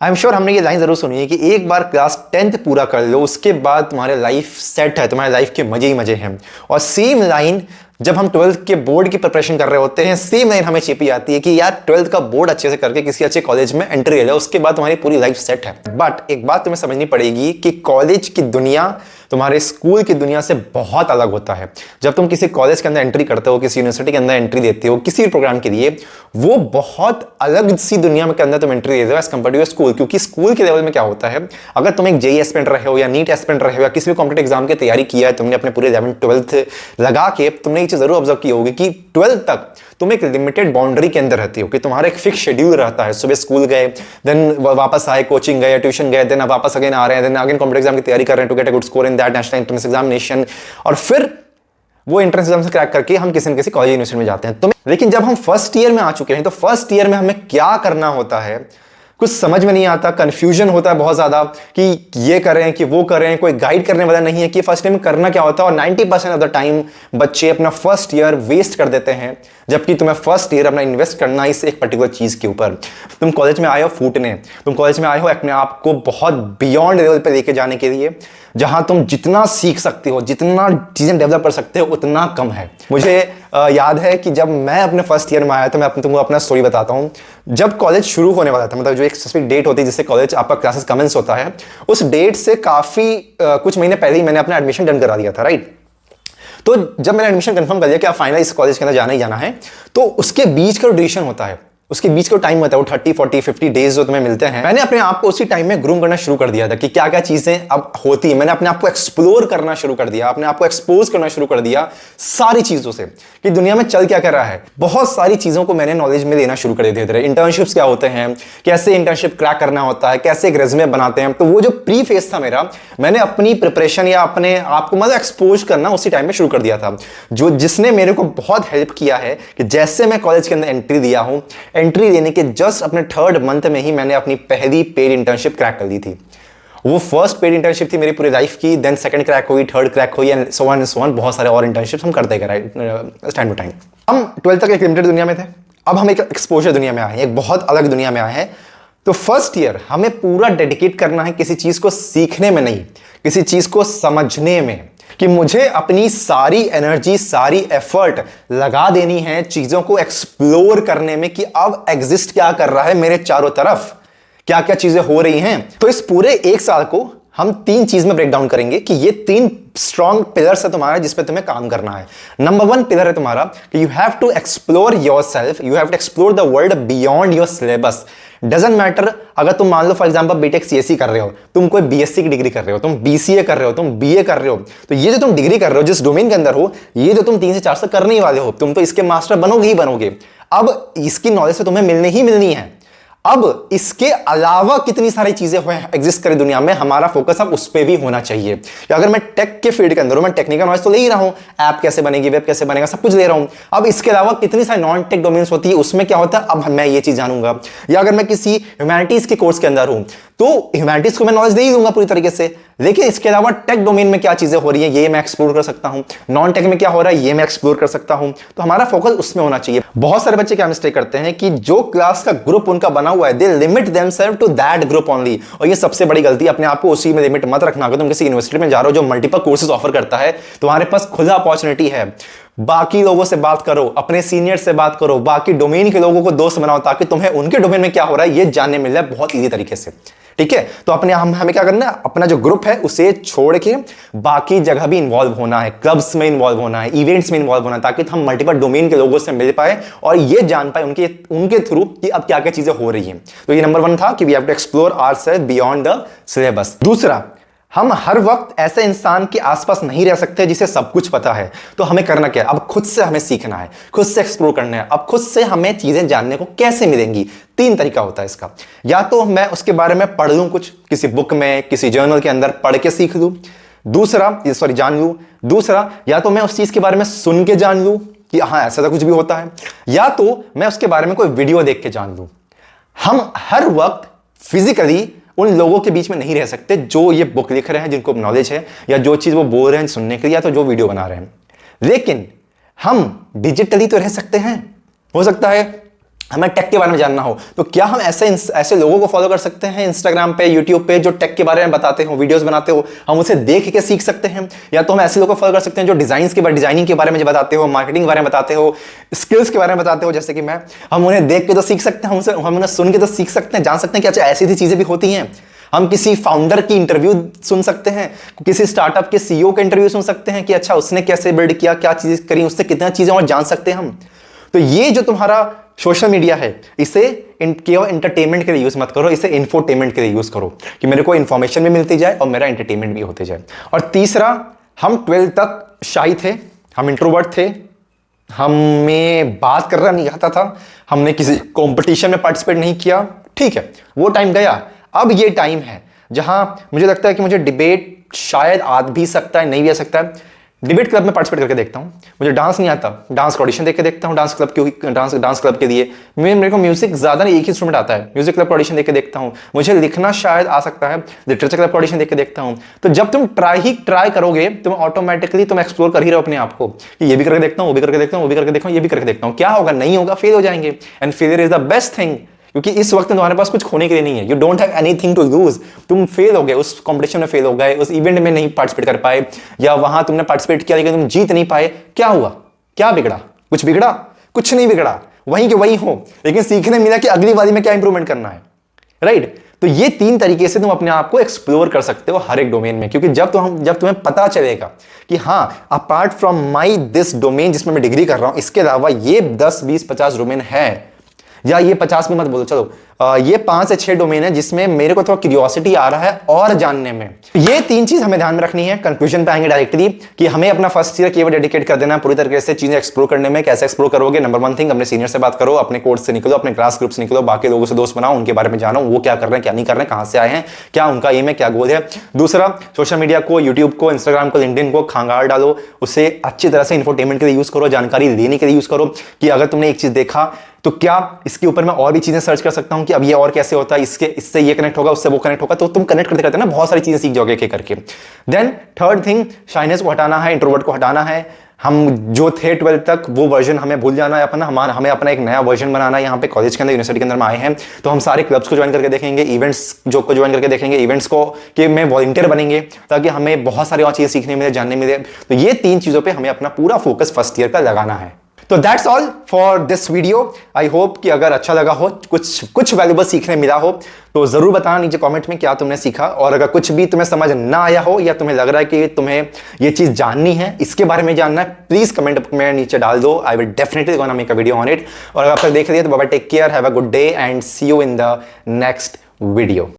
I am sure हमने ये line जरूर सुनी है कि एक बार क्लास 10th पूरा कर लो, उसके बाद तुम्हारे लाइफ सेट है, तुम्हारे लाइफ के मजे ही मजे हैं। और सेम लाइन जब हम 12th के बोर्ड की प्रिपरेशन कर रहे होते हैं, सेम लाइन हमें छिपी आती है कि यार 12th का बोर्ड अच्छे से करके किसी अच्छे कॉलेज में एंट्री ले लो, उसके बाद तुम्हारी पूरी लाइफ सेट है। बट एक बात तुम्हें समझनी पड़ेगी कि कॉलेज की दुनिया तुम्हारे स्कूल की दुनिया से बहुत अलग होता है। जब तुम किसी कॉलेज के अंदर एंट्री करते हो, किसी यूनिवर्सिटी के अंदर एंट्री देते हो, किसी भी प्रोग्राम के लिए, वो बहुत अलग सी दुनिया के अंदर तुम एंट्री देते हो एज कंपेयर टू स्कूल। क्योंकि स्कूल के लेवल में क्या होता है, अगर तुम एक जेईई एस्पिरेंट रहे हो या नीट एस्पिरेंट रहे हो या किसी भी कॉम्पिटिटिव एग्जाम की तैयारी किया है, तुमने अपने पूरे 11th 12th लगा के, तुमने ये चीज जरूर ऑब्जर्व की होगी कि 12th तक तुम एक लिमिटेड बाउंड्री के अंदर रहती हो कि तुम्हारा एक फिक्स शेड्यूल रहता है। सुबह स्कूल गए, देन वापस आए, कोचिंग गए, ट्यूशन गए, देन वापस अगेन आ रहे हैं, देन अगेन कॉम्पिटिटिव एग्जाम की तैयारी कर रहे हैं to get a good score in that national entrance examination, और फिर वो एंट्रेंस एग्जाम से क्रैक करके हम किसी न किसी कॉलेज यूनिवर्सिटी में जाते हैं। तो लेकिन जब हम फर्स्ट ईयर में आ चुके हैं, तो फर्स्ट ईयर में हमें क्या करना होता है कुछ समझ में नहीं आता, कंफ्यूजन होता है बहुत ज्यादा कि ये करें कि वो करें, कोई गाइड करने वाला नहीं है कि फर्स्ट ईयर में करना क्या होता है। और 90% ऑफ द टाइम बच्चे अपना फर्स्ट ईयर वेस्ट कर देते हैं, जबकि तुम्हें फर्स्ट ईयर अपना इन्वेस्ट करना है इस एक पर्टिकुलर चीज के ऊपर। तुम कॉलेज में आए हो फूटने, तुम कॉलेज में आए हो अपने आप को बहुत बियॉन्ड लेवल पे लेके जाने के लिए, जहां तुम जितना सीख सकते हो, जितना चीजें डेवलप कर सकते हो, उतना कम है। मुझे याद है कि जब मैं अपने फर्स्ट ईयर में आया, तो मैं तुमको अपना स्टोरी बताता हूं। जब कॉलेज शुरू होने वाला था, मतलब जो एक स्पेसिफिक डेट होती है जिससे कॉलेज आपका क्लासेस कमेंस होता है, उस डेट से काफी कुछ महीने पहले ही मैंने अपना एडमिशन डन करा दिया था, राइट। तो जब मैंने एडमिशन कंफर्म कर लिया कि आप फाइनल इस कॉलेज के अंदर जाना ही जाना है, तो उसके बीच का ड्यूरेशन होता है, उसके बीच का टाइम होता है, वो 30, 40, 50 डेज जो तुम्हें मिलते हैं। मैंने अपने आप को उसी टाइम में ग्रूम करना शुरू कर दिया था कि क्या क्या चीजें अब होती है। मैंने अपने आप को एक्सप्लोर करना शुरू कर दिया, अपने आप को एक्सपोज करना शुरू कर दिया सारी चीजों से कि दुनिया में चल क्या कर रहा है। बहुत सारी चीजों को मैंने नॉलेज में लेना शुरू कर दिया था। इंटर्नशिप्स क्या होते हैं, कैसे इंटर्नशिप क्रैक करना होता है, कैसे एक रेज्यूमे बनाते हैं। तो वो जो प्री फेज था मेरा, मैंने अपनी प्रिपरेशन या अपने आप को मतलब एक्सपोज करना उसी टाइम में शुरू कर दिया था, जो जिसने मेरे को बहुत हेल्प किया है कि जैसे मैं कॉलेज के अंदर एंट्री दिया हूं, एंट्री देने के जस्ट अपने 3rd मंथ में ही मैंने अपनी पहली पेड इंटर्नशिप क्रैक कर दी थी। वो फर्स्ट पेड इंटर्नशिप थी मेरी पूरी लाइफ की, देन सेकंड क्रैक हुई, थर्ड क्रैक हुई, and so on and so on. बहुत सारे और इंटर्नशिप्स हम करते गए टाइम टू टाइम। हम 12th तक एक लिमिटेड दुनिया में थे, अब हम एक एक्सपोजर दुनिया में आए हैं, एक बहुत अलग दुनिया में आए हैं। तो फर्स्ट ईयर हमें पूरा डेडिकेट करना है किसी चीज को सीखने में नहीं, किसी चीज को समझने में, कि मुझे अपनी सारी एनर्जी, सारी एफर्ट लगा देनी है चीजों को एक्सप्लोर करने में कि अब एग्जिस्ट क्या कर रहा है मेरे चारों तरफ, क्या क्या चीजें हो रही हैं। तो इस पूरे 1 साल को हम 3 चीज में ब्रेक डाउन करेंगे कि ये 3 स्ट्रॉन्ग पिलर्स है तुम्हारा जिस पे तुम्हें काम करना है। नंबर 1 पिलर है तुम्हारा कि you have to explore yourself, you have to explore the world beyond your syllabus. Doesn't matter अगर तुम मान लो फॉर एग्जांपल बीटेक सीएससी कर रहे हो, तुम कोई बीएससी की डिग्री कर रहे हो, तुम बीसीए कर रहे हो, तुम बीए कर रहे हो, तो ये जो तुम डिग्री कर रहे हो जिस डोमेन के अंदर हो, ये जो तुम 3 से 4 साल करने ही वाले हो, तुम तो इसके मास्टर बनोगे ही बनोगे। अब इसकी नॉलेज तो तुम्हें मिलनी ही मिलनी है। अब इसके अलावा कितनी सारी चीजें एग्जिस्ट करें दुनिया में, हमारा फोकस अब उस पर भी होना चाहिए। कि अगर मैं टेक के फील्ड के अंदर हूं, मैं टेक्निकल नॉलेज तो ले ही रहा हूं, ऐप कैसे बनेगी, वेब कैसे बनेगा, सब कुछ ले रहा हूं। अब इसके अलावा कितनी सारी नॉन टेक डोमेन्स होती है, उसमें क्या होता है, अब मैं ये चीज जानूंगा। या अगर मैं किसी ह्यूमैनिटीज के कोर्स के अंदर हूं, तो ह्यूमैनिटीज को मैं नॉलेज दे ही दूंगा पूरी तरीके से, लेकिन इसके अलावा टेक डोमेन में क्या चीजें हो रही है ये मैं एक्सप्लोर कर सकता हूं, नॉन टेक में क्या हो रहा है ये मैं एक्सप्लोर कर सकता हूं। तो हमारा फोकस उसमें होना चाहिए। बहुत सारे बच्चे क्या मिस्टेक करते हैं कि जो क्लास का ग्रुप उनका बना हुआ है, they limit themselves to that group only. और ये सबसे बड़ी गलती है, अपने आप को उसी में लिमिट मत रखना। अगर तुम किसी यूनिवर्सिटी में जा रहे हो जो मल्टीपल कोर्सेज ऑफर करता है, तुम्हारे पास खुला अपॉर्चुनिटी है, बाकी लोगों से बात करो, अपने सीनियर से बात करो, बाकी डोमेन के लोगों को दोस्त बनाओ, ताकि तुम्हें उनके डोमेन में क्या हो रहा है ये जानने मिल जाए बहुत ईजी तरीके से। ठीक है, तो अपने हमें क्या करना है, अपना जो ग्रुप है उसे छोड़ के बाकी जगह भी इंवॉल्व होना है, क्लब्स में इंवॉल्व होना है, इवेंट्स में इंवॉल्व होना है, ताकि हम मल्टीपल डोमेन के लोगों से मिल पाए और ये जान पाए उनके थ्रू कि अब क्या क्या चीजें हो रही हैं। तो ये नंबर 1 था कि we have to explore ourself beyond the syllabus. दूसरा, हम हर वक्त ऐसे इंसान के आसपास नहीं रह सकते जिसे सब कुछ पता है। तो हमें करना क्या है, अब खुद से हमें सीखना है, खुद से एक्सप्लोर करना है। अब खुद से हमें चीजें जानने को कैसे मिलेंगी, 3 तरीका होता है इसका। या तो मैं उसके बारे में पढ़ लूं, कुछ किसी बुक में, किसी जर्नल के अंदर पढ़ के सीख लूं। जान लूं। दूसरा, या तो मैं उस चीज के बारे में सुन के जान लूं कि हाँ ऐसा तो कुछ भी होता है, या तो मैं उसके बारे में कोई वीडियो देख के जान लूं। हम हर वक्त फिजिकली उन लोगों के बीच में नहीं रह सकते जो ये बुक लिख रहे हैं, जिनको नॉलेज है, या जो चीज वो बोल रहे हैं सुनने के लिए, या तो जो वीडियो बना रहे हैं। लेकिन हम डिजिटली तो रह सकते हैं। हो सकता है हमें टेक के बारे में जानना हो, तो क्या हम ऐसे लोगों को फॉलो कर सकते हैं इंस्टाग्राम पे, यूट्यूब पे, जो टेक के बारे में बताते हो, वीडियोस बनाते हो, हम उसे देख के सीख सकते हैं। या तो हम ऐसे लोगों को फॉलो कर सकते हैं जो डिजाइनिंग के बारे में जो बताते हो, मार्केटिंग के बारे में बताते हो, स्किल्स के बारे में बताते हो, जैसे कि मैं। हम उन्हें देख के तो सीख सकते हैं, हम उन्हें सुन के तो सीख सकते हैं, जान सकते हैं कि अच्छा ऐसी चीजें भी होती हैं। हम किसी फाउंडर की इंटरव्यू सुन सकते हैं, किसी स्टार्टअप के सीईओ का इंटरव्यू सुन सकते हैं कि अच्छा उसने कैसे बिल्ड किया, क्या चीजें करी, उससे कितना चीजें और जान सकते हैं हम। तो ये जो तुम्हारा सोशल मीडिया है, इसे केवल एंटरटेनमेंट के लिए यूज मत करो, इसे इंफोटेनमेंट के लिए यूज करो कि मेरे को इंफॉर्मेशन भी मिलती जाए और मेरा एंटरटेनमेंट भी होते जाए। और तीसरा, हम 12th तक शाई थे, हम इंट्रोवर्ट थे, हमें बात करना नहीं आता था, हमने किसी कंपटीशन में पार्टिसिपेट नहीं किया। ठीक है, वो टाइम गया। अब ये टाइम है जहां मुझे लगता है कि मुझे डिबेट शायद आ भी सकता है, नहीं भी आ सकता है। डिबेट क्लब में पार्टिसिपेट करके देखता हूं। मुझे डांस नहीं आता, डांस का ऑडिशन देख के देखता हूं, डांस क्लब के लिए मेरे को म्यूजिक ज्यादा नहीं, एक ही इंस्ट्रूमेंट आता है, म्यूजिक क्लब का ऑडिशन देख के देखता हूं। मुझे लिखना शायद आ सकता है, लिटरेचर क्लब का ऑडिशन देख के देखता हूं। तो जब तुम ट्राई करोगे, तुम ऑटोमेटिकली तुम एक्सप्लोर कर ही रहो अपने आप को कि ये भी करके देखता हूं, वो भी करके देखता हूं, वो भी करके देखता हूं, ये भी करके देखता हूं। क्या होगा? नहीं होगा, फेल हो जाएंगे। And failure is the best thing, क्योंकि इस वक्त तुम्हारे पास कुछ खोने के लिए नहीं है। You don't have anything to lose. तुम फेल हो गए, उस कंपटीशन में फेल हो गए, उस इवेंट में नहीं पार्टिसिपेट कर पाए, या वहां तुमने पार्टिसिपेट किया लेकिन तुम जीत नहीं पाए। क्या हुआ? क्या बिगड़ा? कुछ बिगड़ा? कुछ नहीं बिगड़ा, वहीं के वहीं हो, लेकिन सीखने मिला कि अगली बारी में क्या इंप्रूवमेंट करना है। राइट? तो ये 3 तरीके से तुम अपने आप को एक्सप्लोर कर सकते हो हर एक डोमेन में, क्योंकि जब तुम्हें पता चलेगा कि हाँ, apart from my this domain जिसमें मैं डिग्री कर रहा हूं, इसके अलावा ये 10, 20, 50 डोमेन है, या ये 50 में मत बोलो, चलो ये 5 से 6 डोमेन है जिसमें मेरे को थोड़ा क्यूरियोसिटी आ रहा है और जानने में। ये 3 चीज हमें ध्यान में रखनी है। कंक्लूजन पे आएंगे डायरेक्टली कि हमें अपना फर्स्ट ईयर केवल डेडिकेट कर देना पूरी तरीके से चीजें एक्सप्लोर करने में। कैसे एक्सप्लोर करोगे? नंबर 1 थिंग, अपने सीनियर से बात करो, अपने कोर्स से निकलो, अपने क्लास ग्रुप से निकलो, बाकी लोगों से दोस्त बनाओ, उनके बारे में जानो, वो क्या कर रहे हैं, क्या नहीं कर रहे हैं, कहां से आए हैं, क्या उनका एम है, क्या गोल है। दूसरा, सोशल मीडिया को, यूट्यूब को, इंस्टाग्राम को, लिंक्डइन को खंगाल डालो, उसे अच्छी तरह से इंफोटेनमेंट के लिए यूज करो, जानकारी लेने के लिए यूज करो कि अगर तुमने एक चीज देखा तो क्या इसके ऊपर मैं और भी चीजें सर्च कर सकता हूं कि अब ये और कैसे होता है, इससे ये कनेक्ट होगा, उससे वो कनेक्ट होगा। तो तुम कनेक्ट करते करते ना बहुत सारी चीजें सीख जाओगे एक एक करके। देन थर्ड थिंग, शाइनेस को हटाना है, इंट्रोवर्ट को हटाना है। हम जो थे 12th तक, वो वर्जन हमें भूल जाना है अपना, हमें अपना एक नया वर्जन बनाना है। यहाँ पे कॉलेज के अंदर, यूनिवर्सिटी के अंदर में आए हैं तो हम सारे क्लब्स को ज्वाइन करके देखेंगे, इवेंट्स जो को ज्वाइन करके देखेंगे, इवेंट्स को कि में वॉलंटियर बनेंगे, ताकि हमें बहुत सारी और चीजें सीखने मिले, जानने मिले। तो ये 3 चीजों पर हमें अपना पूरा फोकस फर्स्ट ईयर का लगाना है। तो that's all for this video. I hope कि अगर अच्छा लगा हो, कुछ वैल्यूबल सीखने मिला हो, तो जरूर बताना नीचे कमेंट में क्या तुमने सीखा। और अगर कुछ भी तुम्हें समझ ना आया हो, या तुम्हें लग रहा है कि तुम्हें ये चीज जाननी है, इसके बारे में जानना है, प्लीज कमेंट में नीचे डाल दो। I will definitely gonna make a video on it. और अगर आप तक देख लिया तो बाबा, take care, have a good day and see you in the next video.